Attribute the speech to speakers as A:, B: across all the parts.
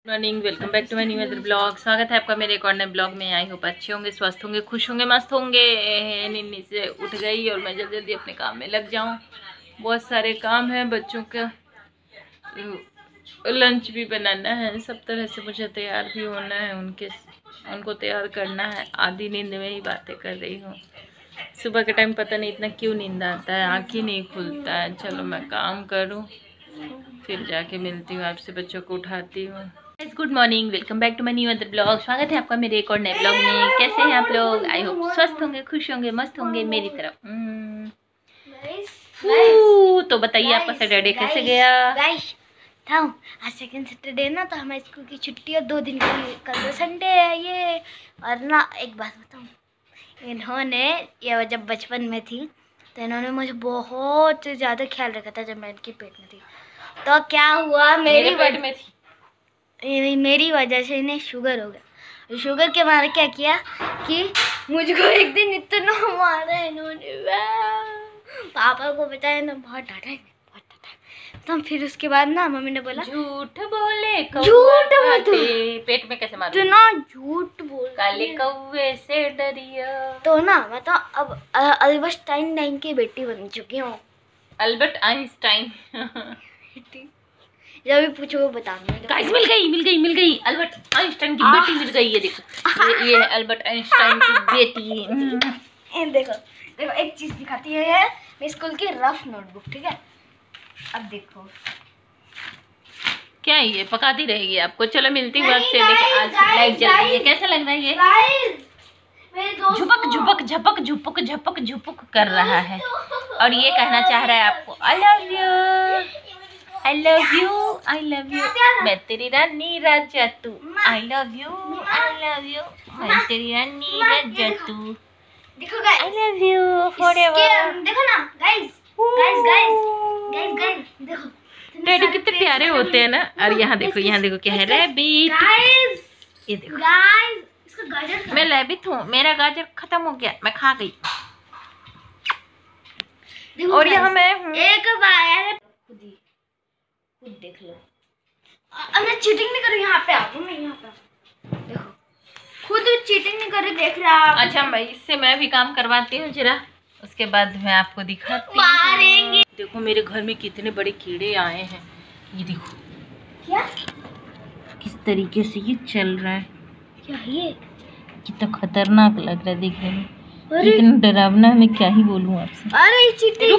A: Morning, welcome back to my new other blog. स्वागत है आपका मेरे एक और नए ब्लॉग में। आई होप अच्छे होंगे, स्वस्थ होंगे, खुश होंगे, मस्त होंगे। नींद से उठ गई और मैं जल्दी जल्दी अपने काम में लग जाऊं। बहुत सारे काम हैं, बच्चों का लंच भी बनाना है, सब तरह से मुझे तैयार भी होना है, उनको तैयार करना है। आधी नींद में ही बातें कर रही हूँ। सुबह के टाइम पता नहीं इतना क्यों नींद आता है, आँख ही नहीं खुलता है। चलो मैं काम करूँ, फिर जाके मिलती हूँ आपसे, बच्चों को उठाती हूँ। Good morning, welcome back to my new other blog. स्वागत है आपका मेरे एक और नए ब्लॉग में। कैसे हैं आप लोग? आई होप स्वस्थ होंगे, खुश होंगे, मस्त होंगे मेरी तरफ। तो बताइए आपका सैटरडे कैसे गया?
B: आज सेकंड सैटरडे ना, तो हमारे स्कूल की छुट्टी है 2 दिन की। कल तो संडे है ये। और ना एक बात बताऊँ, इन्होंने ये जब बचपन में थी तो इन्होंने मुझे बहुत ज़्यादा ख्याल रखा था। जब मैं इनके पेट में थी तो क्या हुआ, मेरे पेट में थी, मेरी वजह से इन्हें शुगर हो गया। शुगर के मारे क्या किया कि मुझको एक दिन इतना मारा इन्होंने, पापा को बताया ना, बहुत डांटा, बहुत डांटा। तो फिर उसके बाद ना मम्मी ने बोला
A: झूठ बोले,
B: झूठ
A: पेट में कैसे मारा?
B: तो ना झूठ बोल,
A: काले कौवे से डरिया। तो
B: ना मैं तो अब अल्बर्ट आइंस्टाइन की बेटी बन चुकी हूँ।
A: Albert Einstein.
B: जब भी पूछो वो बता दूंगा।
A: गाइस मिल गई अल्बर्ट आइंस्टाइन की बेटी मिल गई। ये देखो, ये है अल्बर्ट आइंस्टाइन की बेटी।
B: देखो देखो, एक चीज दिखाती है, मेरे स्कूल की रफ नोटबुक, ठीक है। अब देखो
A: क्या ये पकाती रहेगी आपको। चलो मिलती हूँ आपसे। देखो आज लाइट जल रही है, कैसा लग रहा है ये? झुपक झुपक झपक झुपक झपक झुपक कर रहा है और ये कहना चाह रहा है आपको I love you, I love you, I love you, मैं तेरी रानी राजा तू। आई लव यू, मैं तेरी रानी राजा तू।
B: देखो guys,
A: I love you forever.
B: देखो ना guys, guys guys guys guys, देखो
A: टेडी कितने प्यारे होते हैं ना। और यहाँ देखो क्या है, रैबिट।
B: गाइस
A: ये देखो
B: गाइस, इसका गाजर,
A: मैं रैबिट हूँ, मेरा गाजर खत्म हो गया, मैं खा गई। और यहाँ मैं हूँ।
B: एक बार खुद देख लो। अब मैं चीटिंग नहीं कर रही, यहाँ पे आ तुम, मैं यहाँ पे देखो, खुद चीटिंग नहीं कर रही, देख रहा।
A: अच्छा मैं इससे मैं भी काम करवाती हूँ जरा, उसके बाद मैं आपको दिखाती हूँ। देखो मेरे घर में कितने बड़े कीड़े आए हैं, ये देखो
B: क्या
A: किस तरीके से ये चल रहा है।
B: क्या ये
A: कितना खतरनाक लग रहा है देखने में, इतना डरावना, मैं क्या ही बोलूँ आपसे।
B: अरे चीटिंग,
A: वो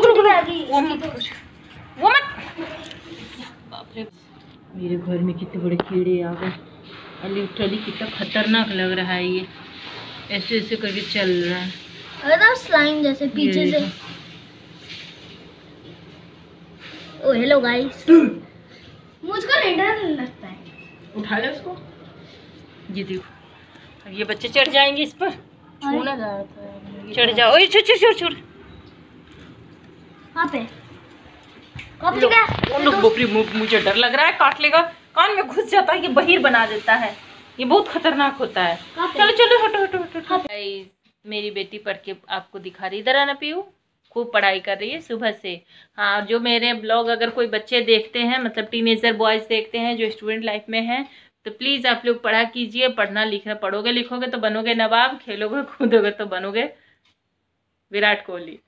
A: मत बाप रे, मेरे घर में कितने बड़े कीड़े आ गए। लिटरली कितना खतरनाक लग रहा है ये, ऐसे ऐसे करके चल रहा है।
B: अरे स्लाइम जैसे पीछे से। ओ हेलो गाइस, मुझको नहीं डर लगता है।
A: उठा ले उसको। ये देखो ये बच्चे चढ़ जाएंगे इस पर, छूना जाता है, चढ़ जाओ। ओए छोड़ छोड़ छोड़,
B: वहाँ पे
A: मुझे डर लग रहा है, काट लेगा, कान में घुस जाता है, ये बहिर बना देता है, ये बहुत खतरनाक होता है। चलो चलो हटो हटो हटो। मेरी बेटी पढ़ के आपको दिखा रही, इधर आना पीयू, खूब पढ़ाई कर रही है सुबह से। हाँ जो मेरे ब्लॉग अगर कोई बच्चे देखते हैं, मतलब टीनेजर बॉयज देखते हैं जो स्टूडेंट लाइफ में हैं, तो प्लीज़ आप लोग पढ़ा कीजिए। पढ़ना लिखना, पढ़ोगे लिखोगे तो बनोगे नवाब, खेलोगे कूदोगे तो बनोगे विराट कोहली।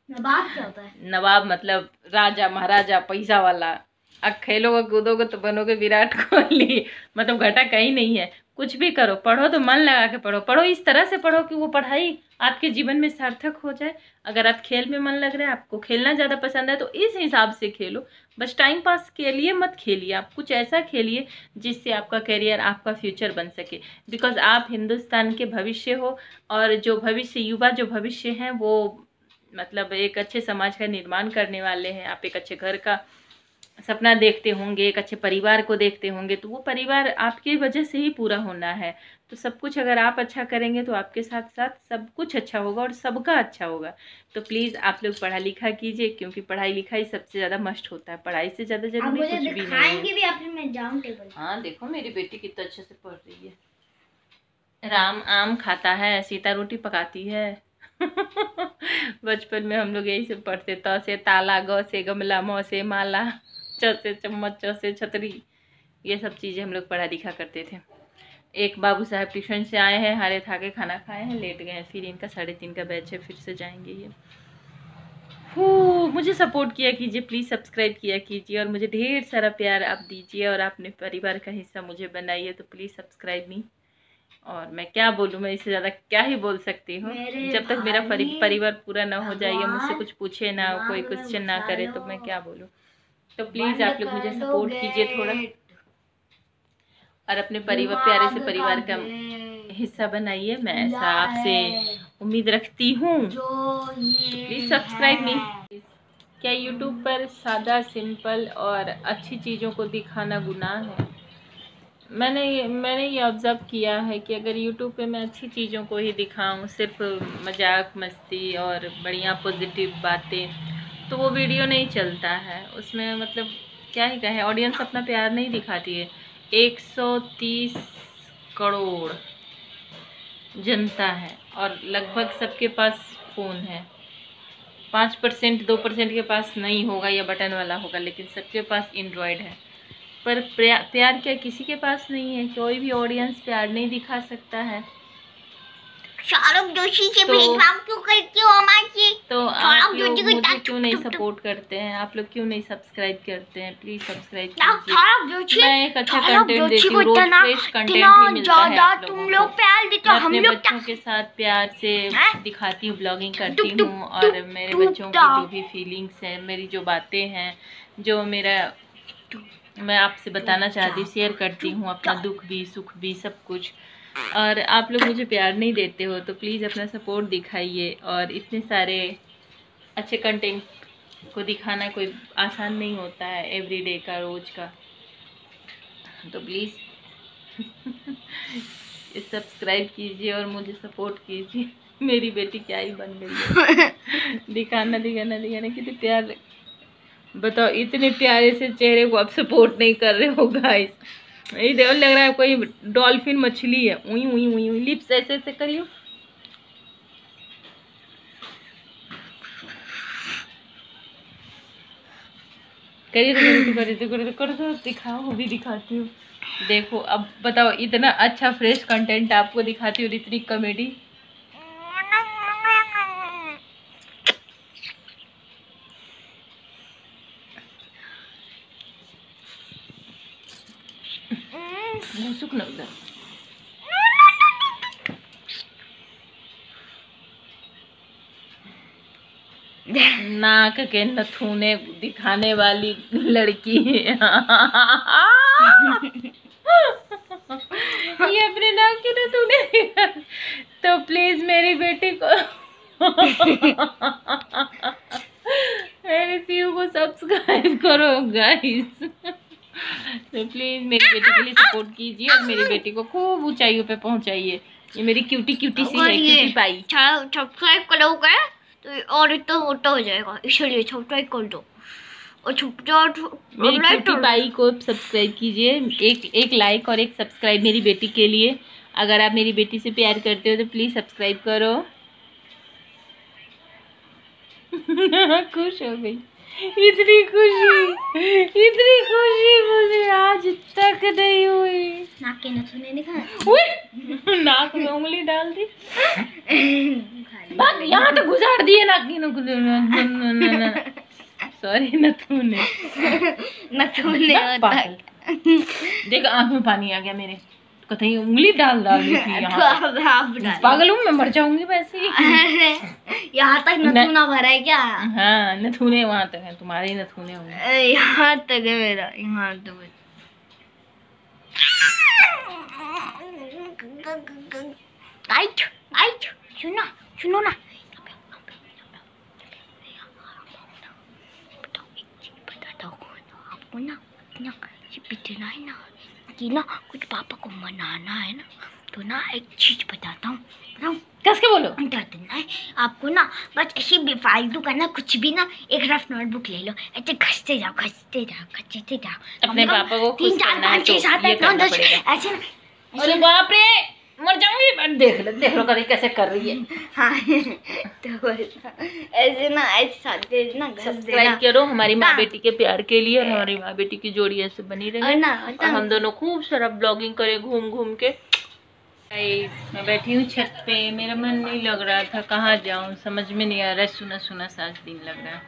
B: नवाब क्या होता है?
A: नवाब मतलब राजा महाराजा, पैसा वाला। अब खेलोगे कूदोगे तो बनोगे विराट कोहली। मतलब घाटा कहीं नहीं है, कुछ भी करो, पढ़ो तो मन लगा के पढ़ो, पढ़ो इस तरह से पढ़ो कि वो पढ़ाई आपके जीवन में सार्थक हो जाए। अगर आप खेल में मन लग रहा है, आपको खेलना ज़्यादा पसंद है, तो इस हिसाब से खेलो। बस टाइम पास के लिए मत खेलिए, आप कुछ ऐसा खेलिए जिससे आपका करियर, आपका फ्यूचर बन सके। बिकॉज आप हिंदुस्तान के भविष्य हो, और जो भविष्य, युवा जो भविष्य हैं, वो मतलब एक अच्छे समाज का निर्माण करने वाले हैं। आप एक अच्छे घर का सपना देखते होंगे, एक अच्छे परिवार को देखते होंगे, तो वो परिवार आपकी वजह से ही पूरा होना है। तो सब कुछ अगर आप अच्छा करेंगे तो आपके साथ साथ सब कुछ अच्छा होगा और सबका अच्छा होगा। तो प्लीज़ आप लोग पढ़ा लिखा कीजिए, क्योंकि पढ़ाई लिखाई सबसे ज़्यादा मस्ट होता है, पढ़ाई से ज़्यादा जरूरी कुछ भी नहीं है। हाँ देखो मेरी बेटी कितना अच्छे से पढ़ रही है। राम आम खाता है, सीता रोटी पकाती है। बचपन में हम लोग यही सब पढ़ते, त से ताला, ग से गमला, म से माला, च से चम्मच, च से छतरी, ये सब चीज़ें हम लोग पढ़ा लिखा करते थे। एक बाबू साहब ट्यूशन से आए हैं, हारे थाके खाना खाए हैं, लेट गए हैं, फिर इनका 3:30 का बैच है, फिर से जाएंगे ये। मुझे सपोर्ट किया कीजिए प्लीज़, सब्सक्राइब किया कीजिए और मुझे ढेर सारा प्यार आप दीजिए और अपने परिवार का हिस्सा मुझे बनाइए। तो प्लीज़ सब्सक्राइब मी। और मैं क्या बोलूँ, मैं इससे ज़्यादा क्या ही बोल सकती हूँ। जब तक मेरा परिवार पूरा ना हो जाए या मुझसे कुछ पूछे ना, कोई क्वेश्चन ना करे, तो मैं क्या बोलूँ। तो प्लीज़ आप लोग मुझे सपोर्ट कीजिए थोड़ा और अपने प्यारे से परिवार का हिस्सा बनाइए। मैं ऐसा आपसे उम्मीद रखती हूँ। प्लीज़ सब्सक्राइब मी। क्या यूट्यूब पर सादा, सिंपल और अच्छी चीज़ों को दिखाना गुनाह है? मैंने ये ऑब्ज़र्व किया है कि अगर यूट्यूब पे मैं अच्छी चीज़ों को ही दिखाऊं, सिर्फ मजाक मस्ती और बढ़िया पॉजिटिव बातें, तो वो वीडियो नहीं चलता है। उसमें मतलब क्या ही कहें, ऑडियंस अपना प्यार नहीं दिखाती है। 130 करोड़ जनता है और लगभग सबके पास फ़ोन है। 5% 2% के पास नहीं होगा या बटन वाला होगा, लेकिन सबके पास एंड्रॉयड है। पर प्यार क्या किसी के पास नहीं है? कोई भी ऑडियंस प्यार नहीं दिखा सकता है।
B: शाहरुख जोशी से भेदभाव क्यों करती हो हमारी?
A: तो आप लोग मुझे क्यों नहीं सपोर्ट करते हैं? आप लोग क्यों नहीं सब्सक्राइब करते हैं? प्लीज सब्सक्राइब कीजिए। मैं एक अच्छा कंटेंट देती हूँ, रोज फ्रेश कंटेंट ही मिलता है आप लोगों को। मैं अपने बच्चों के साथ प्यार से दिखाती हूँ, ब्लॉगिंग करती हूँ और मेरे बच्चों की जो भी फीलिंग्स हैं, मेरी जो बातें हैं, जो मेरा मैं आपसे बताना चाहती हूँ, शेयर करती हूँ, अपना दुख भी सुख भी सब कुछ। और आप लोग मुझे प्यार नहीं देते हो, तो प्लीज़ अपना सपोर्ट दिखाइए। और इतने सारे अच्छे कंटेंट को दिखाना कोई आसान नहीं होता है, एवरीडे का, रोज का। तो प्लीज़ सब्सक्राइब कीजिए और मुझे सपोर्ट कीजिए। मेरी बेटी क्या ही बन गई है। दिखाना कितने प्यार, बताओ इतने प्यारे से चेहरे को आप सपोर्ट नहीं कर रहे हो गाइस। ये देखो लग रहा है कोई डॉल्फिन मछली है। उई उई उई उई, लिप्स ऐसे ऐसे करियो। करिए तो दिखाओ, वो भी दिखाती हूँ। देखो अब बताओ, इतना अच्छा फ्रेश कंटेंट आपको दिखाती हूँ, इतनी कॉमेडी। सुख न उधर नाक के नथुने दिखाने वाली लड़की। ये अपने नाक के नथुने। तो प्लीज मेरी बेटी को मेरे व्यू को सब्सक्राइब करो गाइस। तो प्लीज मेरी बेटी के लिए सपोर्ट कीजिए और मेरी बेटी को खूब ऊंचाइयों पे पहुंचाइए। ये मेरी क्यूटी सी है, क्यूटी पाई।
B: सब्सक्राइब करोगे तो और इतना मोटा हो जाएगा, इसलिए सब्सक्राइब कर दो और
A: मेरी क्यूटी पाई को सब्सक्राइब कीजिए। एक लाइक और एक सब्सक्राइब मेरी बेटी के लिए। अगर आप मेरी बेटी से प्यार करते हो तो प्लीज सब्सक्राइब करो। खुश हो गई, इतनी खुशी मुझे आज तक नहीं हुई।
B: नाक के नथुने दिखा,
A: नाक में उंगली डाल दी, यहाँ तो गुजार दिए नाक की नथुने। सॉरी नथुने देख आँख में पानी आ गया मेरे, कतई उंगली डाल दी थी यहाँ। पागल हूँ मैं, मर जाऊंगी वैसे ही।
B: यहाँ तक नथुना भरा है क्या?
A: हाँ नथुने वहाँ तक है, तुम्हारे ही नथुने होंगे।
B: यहाँ तक है मेरा, यहाँ तक। सुनो ना, बताता हूँ आपको ना, ये पिटना है ना कि ना कुछ पापा को मनाना है ना, तो ना एक चीज बताता हूँ।
A: कस के बोलो।
B: है आपको ना, बस ऐसे बेफालतू करना कुछ भी ना, एक रफ नोटबुक ले लो, ऐसे घसते जाओ।
A: अपने पापा को
B: 3 4 5 6 7 8 9 10 ऐसे।
A: अरे बाप रे, मर जाऊंगी। देख लो कभी कैसे कर रही है।
B: हाँ तो ऐसे ना, ऐसे साथ ना
A: सब्सक्राइब करो हमारी माँ बेटी के प्यार के लिए, और हमारी माँ बेटी की जोड़ी ऐसे बनी रहे और हम दोनों खूब सारा ब्लॉगिंग करें घूम घूम के। मैं बैठी हूँ छत पे, मेरा मन नहीं लग रहा था, कहाँ जाऊँ समझ में नहीं आ रहा है, सुना सुना सा दिन लग रहा है।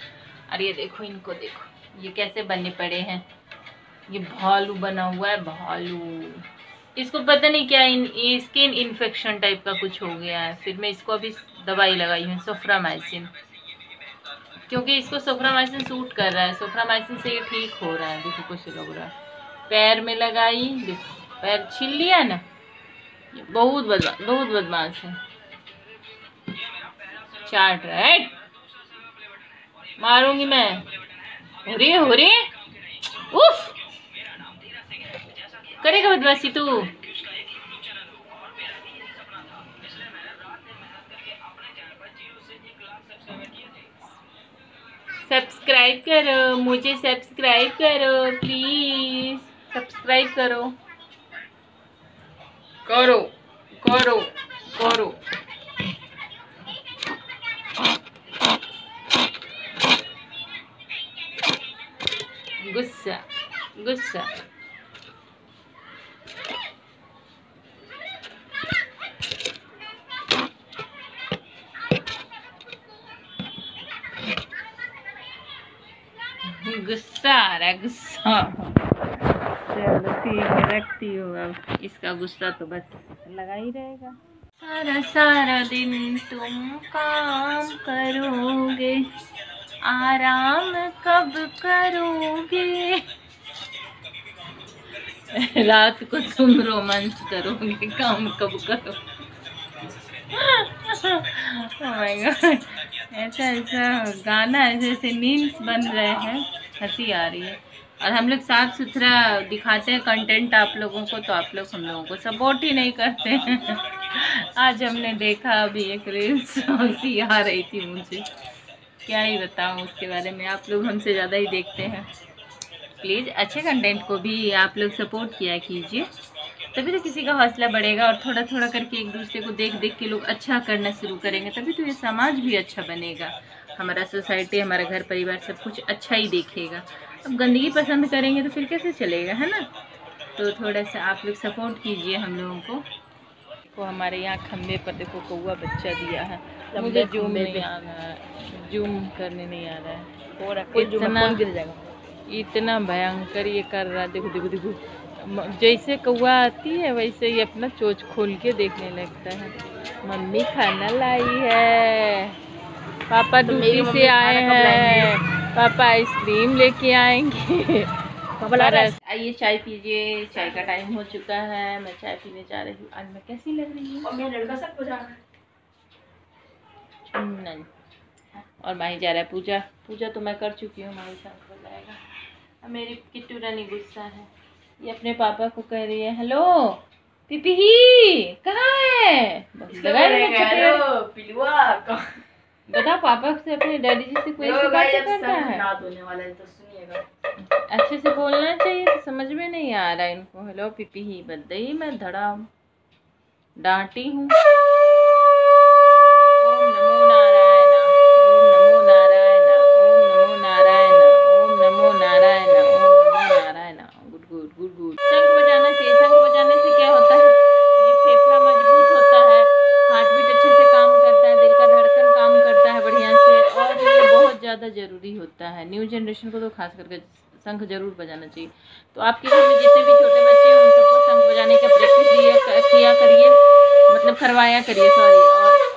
A: और ये देखो, इनको देखो ये कैसे बने पड़े हैं, ये भालू बना हुआ है, भालू। इसको पता नहीं क्या स्किन इन्फेक्शन टाइप का कुछ हो गया है, फिर मैं इसको अभी दवाई लगाई हूँ सोफ्रामाइसिन, क्योंकि इसको सोफ्रामाइसिन सूट कर रहा है, सोफ्रामाइसिन से ये ठीक हो रहा है। देखो कुछ लग रहा है, पैर में लगाई, देखो पैर छील लिया ना, बहुत बदमाश है, चाट रहा है, मारूंगी मैं। हो रही उफ, करेगा बदमाशी तू। सब्सक्राइब करो मुझे, सब्सक्राइब करो प्लीज, सब्सक्राइब करो करो करो करो। गुस्सा गुस्सा। गुस्सा आ रहा है, गुस्सा। चलो ठीक है, रखती हूँ अब, इसका गुस्सा तो बस लगा ही रहेगा। सारा सारा दिन तुम काम करोगे, आराम कब करोगे, रात को तुम रोमांस करोगे, काम कब करोगे। Oh my God, ऐसा ऐसा गाना, ऐसे ऐसे मीम्स बन रहे हैं, हंसी आ रही है। और हम लोग साफ सुथरा दिखाते हैं कंटेंट आप लोगों को, तो आप लोग हम लोगों को सपोर्ट ही नहीं करते हैं। आज हमने देखा अभी एक रील्स, हंसी आ रही थी मुझे, क्या ही बताऊं उसके बारे में, आप लोग हमसे ज़्यादा ही देखते हैं। प्लीज़ अच्छे कंटेंट को भी आप लोग सपोर्ट किया कीजिए, तभी तो किसी का हौसला बढ़ेगा, और थोड़ा थोड़ा करके एक दूसरे को देख देख के लोग अच्छा करना शुरू करेंगे, तभी तो ये समाज भी अच्छा बनेगा, हमारा सोसाइटी, हमारा घर परिवार सब कुछ अच्छा ही देखेगा। अब गंदगी पसंद करेंगे तो फिर कैसे चलेगा, है ना। तो थोड़ा सा आप लोग सपोर्ट कीजिए हम लोगों को। देखो हमारे यहाँ खम्भे पर देखो कौवा बच्चा दिया है, मुझे जूम नहीं आ रहा है, जूम करने नहीं आ रहा है, इतना भयंकर ये कर रहा है। देखो देखो देखो, जैसे कौवा आती है वैसे ही अपना चोंच खोल के देखने लगता है। मम्मी खाना लाई है, पापा ड्यूटी से आए हैं, पापा आइसक्रीम लेके आएंगे, आइए चाय पीजिए, चाय का टाइम हो चुका है, मैं चाय पीने जा रही हूँ। आज मैं कैसी लग रही हूँ, लड़का सब नहीं, और माही जा रहा है पूजा, पूजा तो मैं कर चुकी हूँ, माही शाम को जाएगा। अब मेरी किट्टू रानी गुस्सा है, ये अपने पापा को कह रही है हेलो पीपी ही कहाँ है, बता पापा से अपने डैडी जी से कोई बात करता है, तो सुनिएगा, अच्छे से बोलना चाहिए, तो समझ में नहीं आ रहा है इनको। हेलो पीपी ही बदई, मैं धड़ा डांटी हूँ। जरूरी होता है, न्यू जनरेशन को तो खास करके शंख जरूर बजाना चाहिए। तो आपके घर में जितने भी छोटे बच्चे हैं उन सबको शंख बजाने का प्रैक्टिस किया करिए, मतलब करवाया करिए, सॉरी।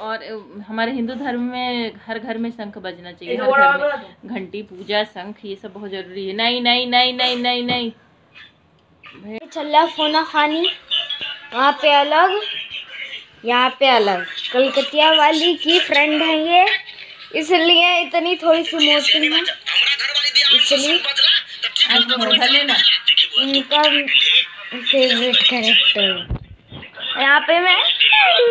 A: और हमारे हिंदू धर्म में हर घर में शंख बजना चाहिए, हर घर में घंटी, पूजा, शंख, ये सब बहुत जरूरी है। नहीं नहीं नहीं नहीं नहीं नहीं,
B: चल रहा फोना खानी, वहाँ पे अलग, यहाँ पे अलग, कलकतिया वाली की फ्रेंड है ये, इसलिए इतनी थोड़ी सी मोटी है, इसलिए इनका फेवरेट कैरेक्टर। यहाँ पे मैं,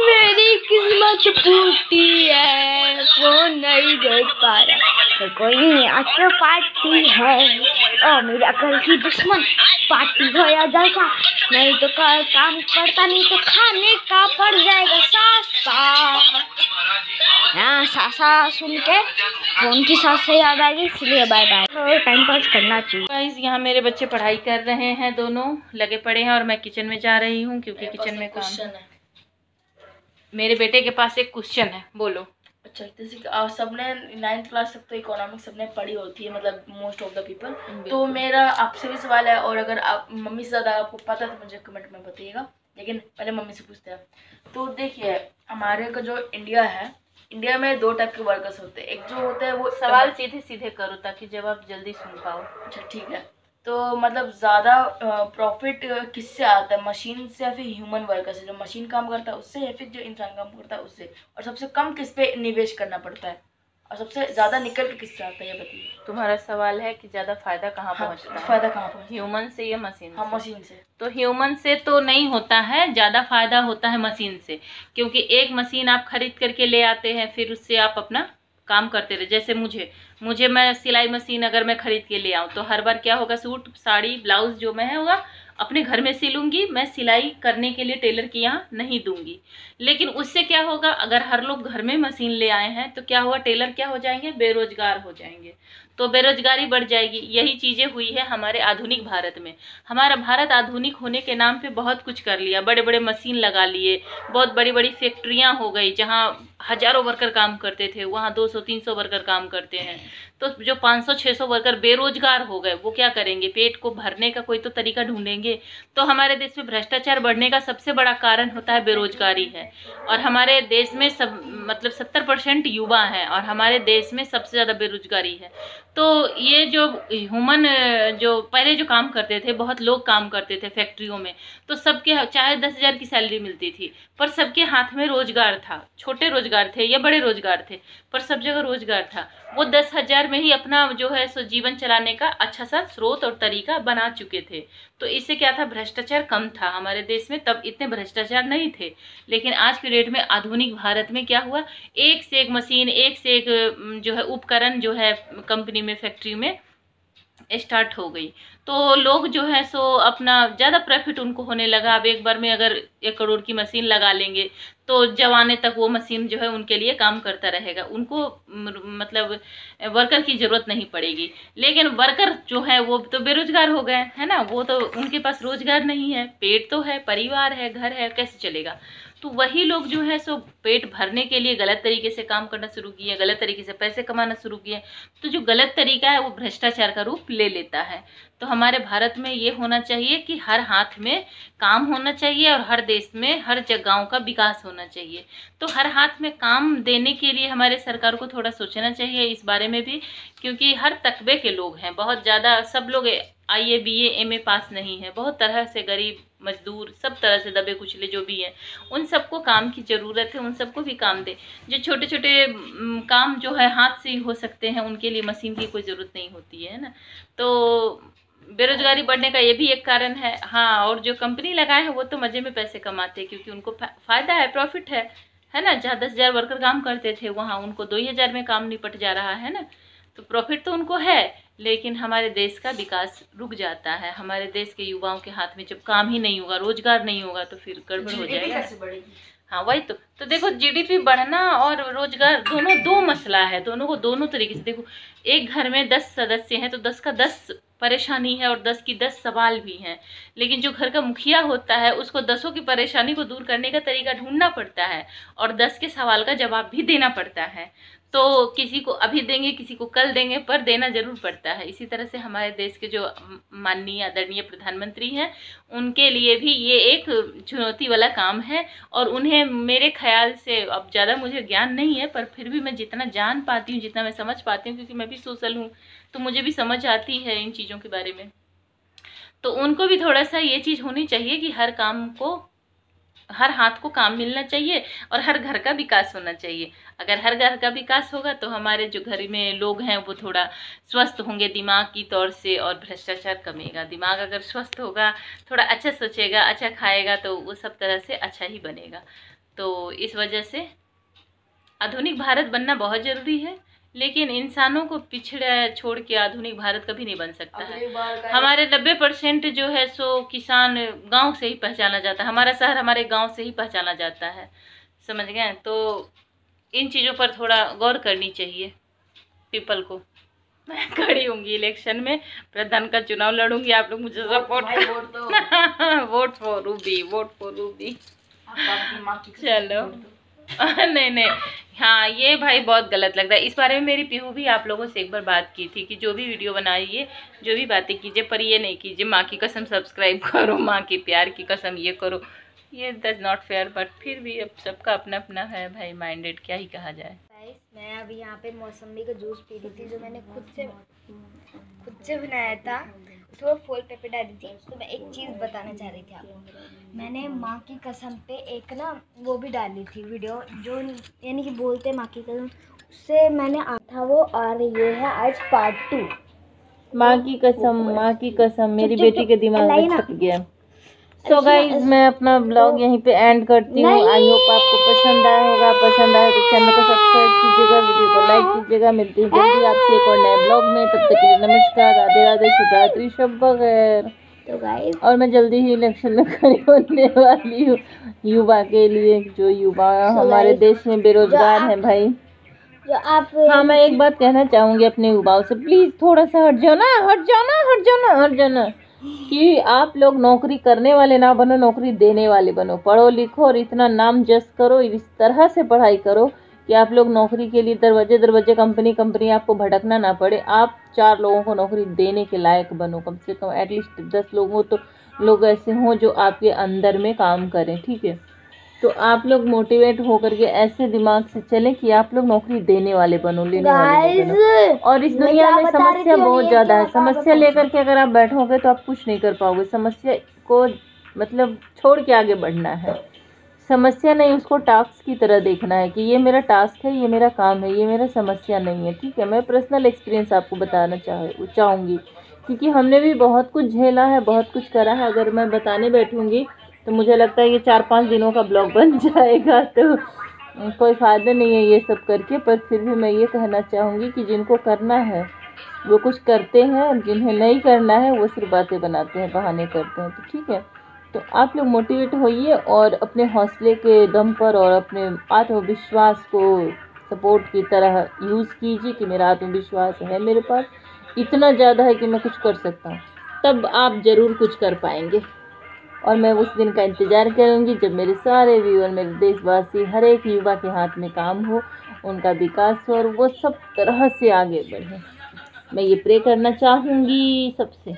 B: मेरी किस्मत फूटी है, वो नहीं देख पा रहा, तो कोई नहीं, आज तो पार्टी है, ओ मेरा कल की दुश्मन। पार्टी हो या जलसा, नहीं तो काम करता नहीं तो खाने का पड़ जाएगा सासा। हाँ सासा सुन के फोन की सास से याद आ गई, इसलिए बाय बाय। टाइम पास करना चाहिए।
A: गाइस यहाँ मेरे बच्चे पढ़ाई कर रहे हैं, दोनों लगे पड़े हैं और मैं किचन में जा रही हूँ क्योंकि किचन में काम है। मेरे बेटे के पास एक क्वेश्चन है, बोलो।
C: अच्छा, जैसे सबने 9th क्लास तक तो इकोनॉमिक्स सबने पढ़ी होती है, मतलब मोस्ट ऑफ द पीपल। तो मेरा आपसे भी सवाल है, और अगर आप मम्मी से ज़्यादा आपको पता है तो मुझे कमेंट में बताइएगा, लेकिन पहले मम्मी से पूछते हैं। तो देखिए, हमारे का जो इंडिया है, इंडिया में 2 टाइप के वर्कर्स होते हैं। एक जो होते हैं वो
A: सवाल सीधे सीधे करो ताकि जवाब जल्दी सुन पाओ।
C: अच्छा ठीक है। तो मतलब ज़्यादा प्रॉफिट किससे आता है, मशीन से या फिर ह्यूमन वर्कर से? जो मशीन काम करता है उससे, या फिर जो इंसान काम करता है उससे? और सबसे कम किस पे निवेश करना पड़ता है, और सबसे ज़्यादा निकल के किससे आता है, ये बताइए।
A: तुम्हारा सवाल है कि ज़्यादा फायदा कहाँ पहुँचता है?
C: फ़ायदा कहाँ पहुँचता है,
A: ह्यूमन से या मशीन?
C: हाँ मशीन से।
A: तो ह्यूमन से तो नहीं होता है, ज़्यादा फायदा होता है मशीन से, क्योंकि एक मशीन आप खरीद करके ले आते हैं, फिर उससे आप अपना काम करते रहे। जैसे मुझे मैं सिलाई मशीन अगर मैं खरीद के ले आऊँ तो हर बार क्या होगा, सूट साड़ी ब्लाउज जो मैं होगा अपने घर में सिलूंगी, मैं सिलाई करने के लिए टेलर के यहाँ नहीं दूंगी। लेकिन उससे क्या होगा, अगर हर लोग घर में मशीन ले आए हैं तो क्या हुआ, टेलर क्या हो जाएंगे, बेरोजगार हो जाएंगे, तो बेरोजगारी बढ़ जाएगी। यही चीज़ें हुई है हमारे आधुनिक भारत में। हमारा भारत आधुनिक होने के नाम पे बहुत कुछ कर लिया, बड़े बड़े मशीन लगा लिए, बहुत बड़ी बड़ी फैक्ट्रियाँ हो गई, जहाँ हजारों वर्कर काम करते थे वहाँ 200-300 वर्कर काम करते हैं। तो जो 500-600 वर्कर बेरोजगार हो गए, वो क्या करेंगे, पेट को भरने का कोई तो तरीका ढूंढेंगे। तो हमारे देश में भ्रष्टाचार बढ़ने का सबसे बड़ा कारण होता है बेरोजगारी है। और हमारे देश में मतलब 70% युवा हैं, और हमारे देश में सबसे ज़्यादा बेरोजगारी है। तो ये जो ह्यूमन जो पहले जो काम करते थे, बहुत लोग काम करते थे फैक्ट्रियों में, तो सबके चाहे 10,000 की सैलरी मिलती थी, पर सबके हाथ में रोजगार था। छोटे रोजगार थे या बड़े रोजगार थे, पर सब जगह रोजगार था। वो 10,000 में ही अपना जो है सो जीवन चलाने का अच्छा सा स्रोत और तरीका बना चुके थे। तो इससे क्या था, भ्रष्टाचार कम था हमारे देश में, तब इतने भ्रष्टाचार नहीं थे। लेकिन आज के डेट में आधुनिक भारत में क्या हुआ, एक से एक मशीन, एक से एक जो है उपकरण जो है कंपनी में, फैक्ट्री में स्टार्ट हो गई। तो लोग जो है सो अपना ज़्यादा प्रॉफिट उनको होने लगा। अब एक बार में अगर 1 करोड़ की मशीन लगा लेंगे तो जवाने तक वो मशीन जो है उनके लिए काम करता रहेगा, उनको मतलब वर्कर की ज़रूरत नहीं पड़ेगी। लेकिन वर्कर जो है वो तो बेरोजगार हो गए हैं ना, वो तो उनके पास रोजगार नहीं है, पेट तो है, परिवार है, घर है, कैसे चलेगा। तो वही लोग जो है सो पेट भरने के लिए गलत तरीके से काम करना शुरू किए, गलत तरीके से पैसे कमाना शुरू किए। तो जो गलत तरीका है वो भ्रष्टाचार का रूप ले लेता है। तो हमारे भारत में ये होना चाहिए कि हर हाथ में काम होना चाहिए, और हर देश में हर जगहों का विकास होना चाहिए। तो हर हाथ में काम देने के लिए हमारे सरकार को थोड़ा सोचना चाहिए इस बारे में भी, क्योंकि हर तकबे के लोग हैं, बहुत ज़्यादा सब लोग IAA BA MA पास नहीं है, बहुत तरह से गरीब मजदूर, सब तरह से दबे कुचले जो भी हैं, उन सबको काम की ज़रूरत है, उन सबको भी काम दे। जो छोटे छोटे काम जो है हाथ से ही हो सकते हैं, उनके लिए मशीन की कोई ज़रूरत नहीं होती है ना। तो बेरोजगारी बढ़ने का ये भी एक कारण है। हाँ, और जो कंपनी लगाए हैं वो तो मज़े में पैसे कमाते हैं, क्योंकि उनको फ़ायदा है, प्रॉफिट है ना। जहाँ 10,000 वर्कर काम करते थे वहाँ उनको 2,000 में काम निपट जा रहा है ना, तो प्रॉफिट तो उनको है। लेकिन हमारे देश का विकास रुक जाता है। हमारे देश के युवाओं के हाथ में जब काम ही नहीं होगा, रोजगार नहीं होगा, तो फिर गड़बड़ हो जाएगा।
C: कैसे बढ़ेगी?
A: हाँ वही तो देखो, GDP बढ़ना और रोजगार दोनों दो मसला है, दोनों को दोनों तरीके से देखो। एक घर में 10 सदस्य हैं तो 10 का 10 परेशानी है और 10 की 10 सवाल भी हैं। लेकिन जो घर का मुखिया होता है उसको 10 की परेशानी को दूर करने का तरीका ढूंढना पड़ता है, और 10 के सवाल का जवाब भी देना पड़ता है। तो किसी को अभी देंगे, किसी को कल देंगे, पर देना जरूर पड़ता है। इसी तरह से हमारे देश के जो माननीय आदरणीय प्रधानमंत्री हैं, उनके लिए भी ये एक चुनौती वाला काम है। और उन्हें मेरे ख्याल से, अब ज़्यादा मुझे ज्ञान नहीं है, पर फिर भी मैं जितना जान पाती हूँ, जितना मैं समझ पाती हूँ, क्योंकि मैं भी सोशल हूँ तो मुझे भी समझ आती है इन चीज़ों के बारे में, तो उनको भी थोड़ा सा ये चीज़ होनी चाहिए कि हर काम को, हर हाथ को काम मिलना चाहिए, और हर घर का विकास होना चाहिए। अगर हर घर का विकास होगा तो हमारे जो घर में लोग हैं वो थोड़ा स्वस्थ होंगे दिमाग की तौर से, और भ्रष्टाचार कमेगा। दिमाग अगर स्वस्थ होगा, थोड़ा अच्छा सोचेगा, अच्छा खाएगा, तो वो सब तरह से अच्छा ही बनेगा। तो इस वजह से आधुनिक भारत बनना बहुत ज़रूरी है। लेकिन इंसानों को पिछड़ा छोड़ के आधुनिक भारत कभी नहीं बन सकता है।
C: अगली बार का
A: हमारे 90% जो है सो किसान गांव से ही पहचाना जाता है, हमारा शहर हमारे गांव से ही पहचाना जाता है, समझ गए। तो इन चीज़ों पर थोड़ा गौर करनी चाहिए पीपल को। मैं खड़ी होंगी इलेक्शन में, प्रधान का चुनाव लड़ूंगी, आप लोग मुझे सपोर्ट
C: भाई वोट तो
A: vote for Ruby, vote for Ruby.
C: आपकी माँ की
A: चलो नहीं नहीं, हाँ ये भाई बहुत गलत लगता है। इस बारे में मेरी पीहू भी आप लोगों से एक बार बात की थी कि जो भी वीडियो बनाइए, जो भी बातें कीजिए, पर ये नहीं कीजिए माँ की कसम सब्सक्राइब करो, माँ की प्यार की कसम ये करो, ये डज नॉट फेयर। बट फिर भी अब सबका अपना अपना है भाई माइंडेड, क्या ही कहा जाए।
B: मैं अभी यहाँ पे मौसमी का जूस पी रही थी जो मैंने खुद से बनाया था, उसमें फूल पेपर डाली थी। तो मैं एक चीज़ बताना चाह रही थी आपको, मैंने माँ की कसम पे एक ना वो भी डाली थी वीडियो, जो यानी कि बोलते माँ की कसम, उससे मैंने था वो, और ये है आज पार्ट 2
A: माँ की कसम, माँ की कसम मेरी बेटी के दिमाग में छप गया। सो गाइज मैं अपना ब्लॉग यहीं पे एंड करती हूँ। आई होप आपको पसंद आया होगा, पसंद आया तो चैनल को सब्सक्राइब कीजिएगा, वीडियो को लाइक कीजिएगा। मिलती हूँ जल्दी आपसे एक और नए ब्लॉग में, तब तक के लिए नमस्कार, राधे राधे, शिवरात्रि, शब बगैर।
B: तो गाइस
A: और मैं जल्दी ही इलेक्शन में खड़ी होने वाली हूँ युवा के लिए, जो युवा हमारे देश में बेरोजगार हैं भाई।
B: जो आप
A: हाँ मैं एक बात कहना चाहूँगी अपने युवाओं से, प्लीज़ थोड़ा सा हट जाओ ना, हट जाओ ना, हट जाओ ना, हट जाओ ना, कि आप लोग नौकरी करने वाले ना बनो, नौकरी देने वाले बनो। पढ़ो लिखो और इतना नाम जस करो, इस तरह से पढ़ाई करो कि आप लोग नौकरी के लिए दरवाजे दरवाजे, कंपनी आपको भटकना ना पड़े। आप 4 लोगों को नौकरी देने के लायक बनो, कम से कम एटलीस्ट 10 लोगों तो लोग ऐसे हों जो आपके अंदर में काम करें, ठीक है। तो आप लोग मोटिवेट होकर के ऐसे दिमाग से चलें कि आप लोग नौकरी देने वाले बनो, लेने वाले बनो। और इस दुनिया में समस्या बहुत ज़्यादा है, समस्या लेकर के अगर आप बैठोगे तो आप कुछ नहीं कर पाओगे। समस्या को मतलब छोड़ के आगे बढ़ना है, समस्या नहीं, उसको टास्क की तरह देखना है कि ये मेरा टास्क है, ये मेरा काम है, ये मेरा समस्या नहीं है, ठीक है। मैं पर्सनल एक्सपीरियंस आपको बताना चाहूँगी क्योंकि हमने भी बहुत कुछ झेला है, बहुत कुछ करा है। अगर मैं बताने बैठूँगी तो मुझे लगता है ये 4-5 दिनों का ब्लॉग बन जाएगा, तो कोई फ़ायदा नहीं है ये सब करके। पर फिर भी मैं ये कहना चाहूँगी कि जिनको करना है वो कुछ करते हैं, और जिन्हें नहीं करना है वो सिर्फ बातें बनाते हैं, बहाने करते हैं, तो ठीक है। तो आप लोग मोटिवेट होइए और अपने हौसले के दम पर और अपने आत्मविश्वास को सपोर्ट की तरह यूज़ कीजिए कि मेरा आत्मविश्वास है, मेरे पास इतना ज़्यादा है कि मैं कुछ कर सकता हूँ, तब आप ज़रूर कुछ कर पाएंगे। और मैं उस दिन का इंतज़ार करूँगी जब मेरे सारे व्यूअर, मेरे देशवासी, हर एक युवा के हाथ में काम हो, उनका विकास हो और वो सब तरह से आगे बढ़े। मैं ये प्रे करना चाहूँगी सबसे।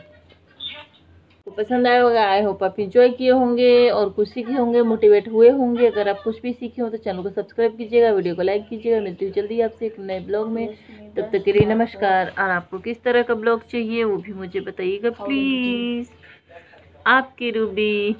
A: तो पसंद आया होगा, आई होप आप इंजॉय किए होंगे और कुछ सीखे होंगे, मोटिवेट हुए होंगे। अगर आप कुछ भी सीखे हो तो चैनल को सब्सक्राइब कीजिएगा, वीडियो को लाइक कीजिएगा। मिलती हूँ जल्दी आपसे एक नए ब्लॉग में, तब तक के लिए नमस्कार। और आपको किस तरह का ब्लॉग चाहिए वो भी मुझे बताइएगा प्लीज़। आपकी रूबी।